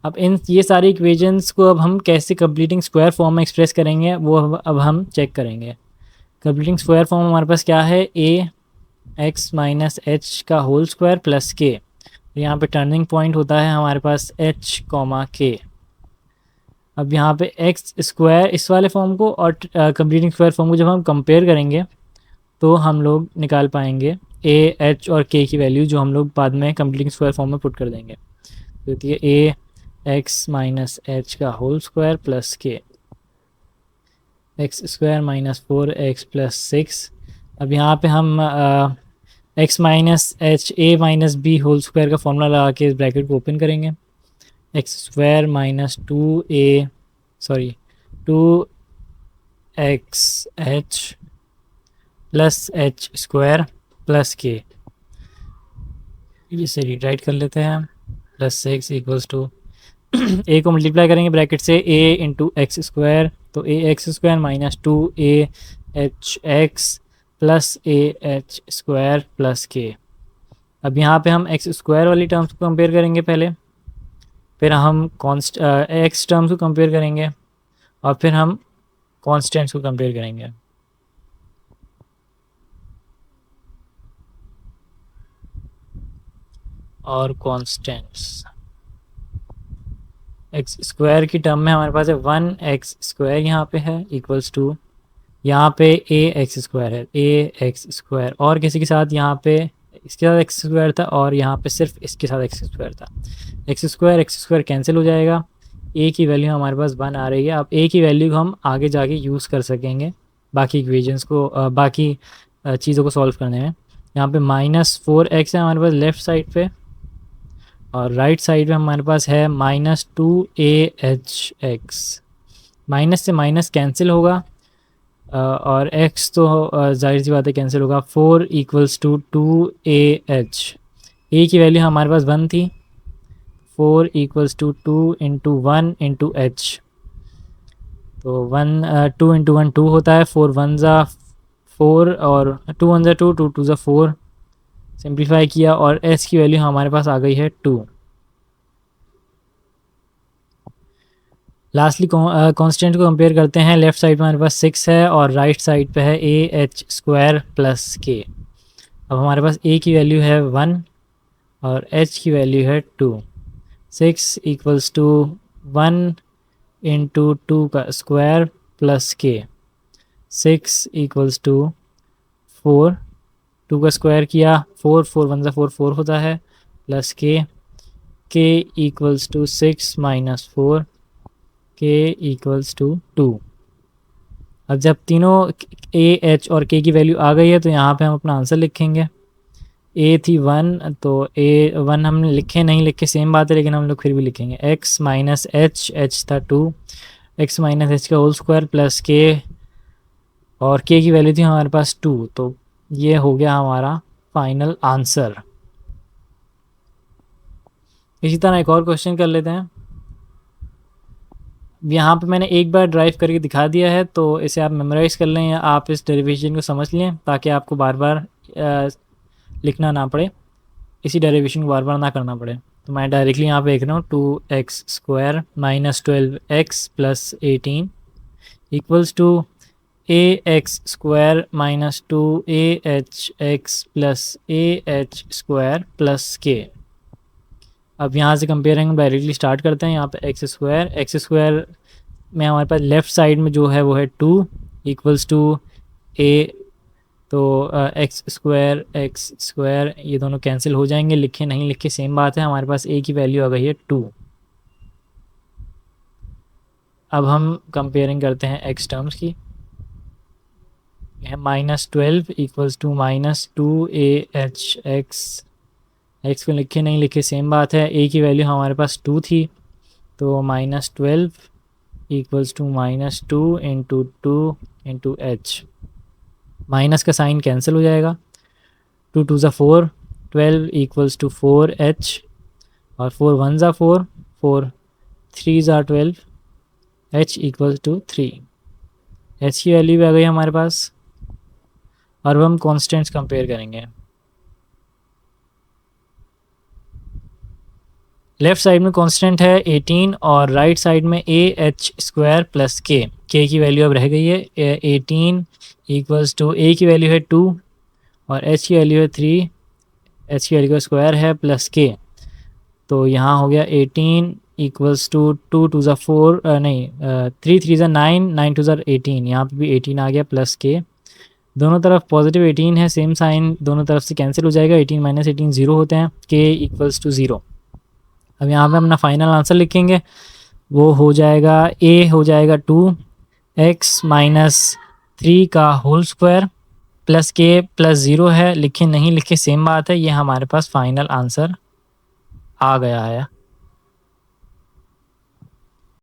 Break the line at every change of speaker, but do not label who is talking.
अब इन ये सारी इक्वेशंस को अब हम कैसे कंप्लीटिंग स्क्वायर फॉर्म में एक्सप्रेस करेंगे वो अब हम चेक करेंगे। कंप्लीटिंग स्क्वायर फॉर्म हमारे पास क्या है, ए एक्स माइनस एच का होल स्क्वायर प्लस के। यहाँ पे टर्निंग पॉइंट होता है हमारे पास एच कॉमा के। अब यहाँ पे एक्स स्क्वायर इस वाले फॉर्म को और कंप्लीटिंग स्क्वायर फॉर्म को जब हम कंपेयर करेंगे तो हम लोग निकाल पाएंगे ए एच और के की वैल्यू, जो हम लोग बाद में कंप्लीटिंग स्क्वायर फॉर्म में पुट कर देंगे। तो ये ए एक्स माइनस एच का whole square plus K X square minus 4x plus 6। अब यहाँ पे हम X minus H A minus B whole square का फॉर्मूला लगा के इस ब्रैकेट को ओपन करेंगे। X square minus 2x plus H square plus K, इसे रीराइट कर लेते हैं, प्लस 6 इक्वल्स टू ए को मल्टीप्लाई करेंगे ब्रैकेट से ए इंटू एक्स स्क्वायर, तो a x square minus 2ax plus a h square plus के। अब यहाँ पे हम एक्स स्क्वायर वाली टर्म्स को कंपेयर करेंगे पहले, फिर हम एक्स टर्म्स को कंपेयर करेंगे और फिर हम कॉन्स्टेंट्स को कंपेयर करेंगे। और कॉन्स्टेंट्स एक्स स्क्वायर की टर्म में हमारे पास है 1x स्क्वायर यहाँ पे है इक्वल्स टू, यहाँ पे ए एक्स स्क्वायर है, ए एक्स स्क्वायर और किसी के साथ यहाँ पे इसके साथ एक्स स्क्वायर था और यहाँ पे सिर्फ इसके साथ एक्स स्क्वायर था। एक्स स्क्वायर कैंसिल हो जाएगा, ए की वैल्यू हमारे पास 1 आ रही है। अब ए की वैल्यू को हम आगे जाके यूज़ कर सकेंगे बाकी इक्वेशंस को बाकी चीज़ों को सॉल्व करने में। यहाँ पे -4x है हमारे पास लेफ़्ट साइड पे और राइट साइड में हमारे पास है -2ahx। माइनस से माइनस कैंसिल होगा और x तो जाहिर सी बात है कैंसिल होगा। 4 इक्वल्स टू 2ah, ए की वैल्यू हमारे पास 1 थी, 4 equals to 2 into 1 into H, तो 2 इंटू 1 2 होता है, 4 1 ज़ा 4 और 2 1 ज़ा 2, 2 2 ज़ा 4, सिंप्लीफाई किया और s की वैल्यू हमारे पास आ गई है 2। लास्टली कांस्टेंट को कंपेयर करते हैं, लेफ़्ट साइड में हमारे पास 6 है और राइट साइड पे है ए एच स्क्वायर प्लस के। अब हमारे पास a की वैल्यू है 1 और h की वैल्यू है 2। 6 इक्वल्स टू 1 इंटू 2 का स्क्वायर प्लस के, 6 इक्वल्स टू 4, 2 का स्क्वायर किया 4 4 1 ज़ा 4 4 होता है प्लस के इक्वल्स टू 6 माइनस 4, के इक्वल्स टू 2। अब जब तीनों ए एच और के की वैल्यू आ गई है तो यहाँ पे हम अपना आंसर लिखेंगे। ए थी 1 तो ए 1 हमने नहीं लिखे सेम बात है, लेकिन हम लोग फिर भी लिखेंगे। एक्स माइनस एच था 2, एक्स माइनस एच का होल स्क्वायर प्लस के और के की वैल्यू थी हमारे पास 2, तो ये हो गया हमारा फाइनल आंसर। इसी तरह एक और क्वेश्चन कर लेते हैं। यहाँ पे मैंने एक बार ड्राइव करके दिखा दिया है, तो इसे आप मेमोराइज़ कर लें या आप इस डेरिवेशन को समझ लें ताकि आपको बार बार लिखना ना पड़े, इसी डेरिवेशन को बार बार ना करना पड़े। तो मैं डायरेक्टली यहाँ पे लिख रहा हूँ 2x square minus 12x plus 18 equals to A x square minus 2ahx plus ah square plus के। अब यहाँ से कंपेयरिंग डायरेक्टली स्टार्ट करते हैं। यहाँ पे एक्स स्क्वायर में हमारे पास लेफ़्ट साइड में जो है वो है 2 इक्वल्स टू ए, तो एक्स स्क्वायर ये दोनों कैंसिल हो जाएंगे, लिखे नहीं लिखे सेम बात है, हमारे पास ए की वैल्यू आ गई है 2। अब हम कंपेयरिंग करते हैं एक्स टर्म्स की। -12 इक्वल्स टू -2ahx, एक्स को लिखे नहीं लिखे सेम बात है, ए की वैल्यू हमारे पास 2 थी, तो -12 equals to -2 into 2 into H, minus का साइन कैंसिल हो जाएगा, 2 2 ज़ा 4, 12 इक्वल्स टू 4h और 4 1 ज़ा 4, 4 3 ज़ा 12, h इक्वल्स टू 3। h की वैल्यू भी आ गई हमारे पास और अब हम कॉन्स्टेंट्स कंपेयर करेंगे। लेफ़्ट साइड में कांस्टेंट है 18 और राइट साइड में ए एच स्क्वायर प्लस के की वैल्यू अब रह गई है 18 इक्वल्स टू ए की वैल्यू है 2 और एच की वैल्यू है 3, एच की वैल्यू का स्क्वायर है प्लस के। तो यहाँ हो गया 18 इक्वल्स टू 2 टू ज़ा 4 नहीं 3 3 ज़ा 9, 9 टू ज़ा 18, यहाँ पे भी 18 आ गया प्लस के। दोनों तरफ पॉजिटिव 18 है, सेम साइन दोनों तरफ से कैंसिल हो जाएगा, 18 माइनस 18 0 होते हैं, के इक्वल्स टू 0। अब यहाँ पे अपना फाइनल आंसर लिखेंगे, वो हो जाएगा ए हो जाएगा 2x माइनस 3 का होल स्क्वायर प्लस के प्लस 0 है, लिखे नहीं लिखे सेम बात है, ये हमारे पास फाइनल आंसर आ गया है।